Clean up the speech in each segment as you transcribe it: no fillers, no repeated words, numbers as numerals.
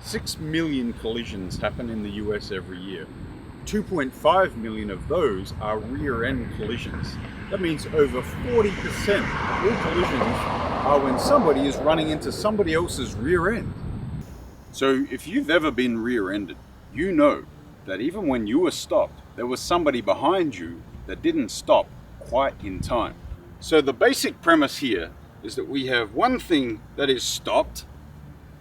6 million collisions happen in the US every year. 2.5 million of those are rear-end collisions. That means over 40% of all collisions are when somebody is running into somebody else's rear end. So if you've ever been rear-ended, you know that even when you were stopped, there was somebody behind you that didn't stop quite in time. So the basic premise here is that we have one thing that is stopped,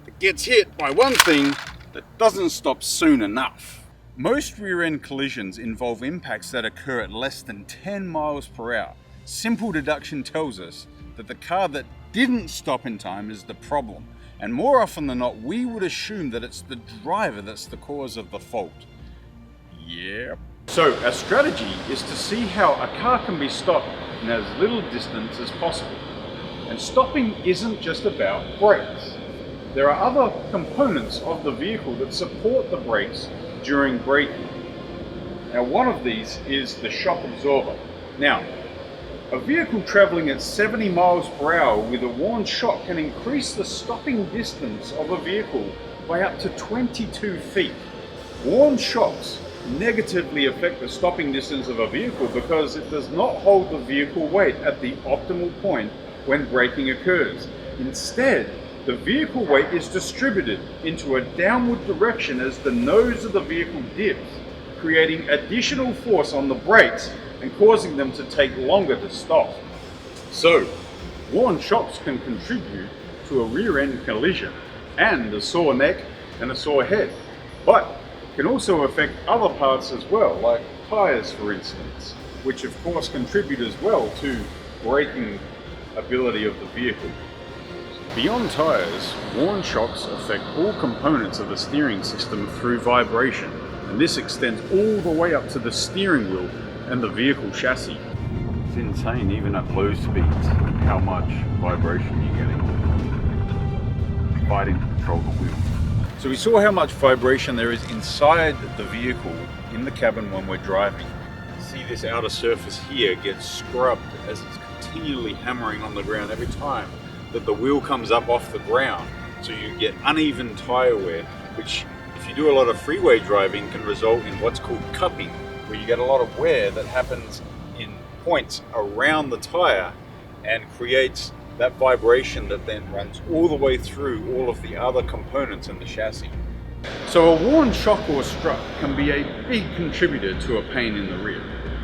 that gets hit by one thing that doesn't stop soon enough. Most rear-end collisions involve impacts that occur at less than 10 miles per hour. Simple deduction tells us that the car that didn't stop in time is the problem. And more often than not, we would assume that it's the driver that's the cause of the fault. Yep. So our strategy is to see how a car can be stopped in as little distance as possible. And stopping isn't just about brakes. There are other components of the vehicle that support the brakes during braking. Now, one of these is the shock absorber. Now, a vehicle traveling at 70 miles per hour with a worn shock can increase the stopping distance of a vehicle by up to 22 feet. Worn shocks negatively affect the stopping distance of a vehicle because it does not hold the vehicle weight at the optimal point when braking occurs. Instead, the vehicle weight is distributed into a downward direction as the nose of the vehicle dips, creating additional force on the brakes and causing them to take longer to stop. So, worn shocks can contribute to a rear-end collision and a sore neck and a sore head, but can also affect other parts as well, like tires for instance, which of course contribute as well to braking ability of the vehicle. Beyond tires, worn shocks affect all components of the steering system through vibration, and this extends all the way up to the steering wheel and the vehicle chassis. It's insane, even at low speeds, how much vibration you're getting fighting to control the wheel. So we saw how much vibration there is inside the vehicle in the cabin when we're driving. See this outer surface here gets scrubbed as it's continually hammering on the ground every time that the wheel comes up off the ground. So you get uneven tire wear, which if you do a lot of freeway driving can result in what's called cupping, where you get a lot of wear that happens in points around the tire and creates that vibration that then runs all the way through all of the other components in the chassis. So a worn shock or strut can be a big contributor to a pain in the rear.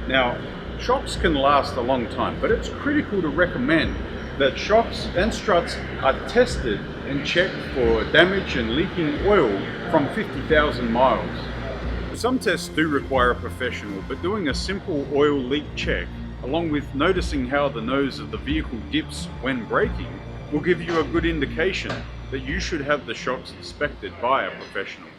Now, shocks can last a long time, but it's critical to recommend that shocks and struts are tested and checked for damage and leaking oil from 50,000 miles. Some tests do require a professional, but doing a simple oil leak check, along with noticing how the nose of the vehicle dips when braking, will give you a good indication that you should have the shocks inspected by a professional.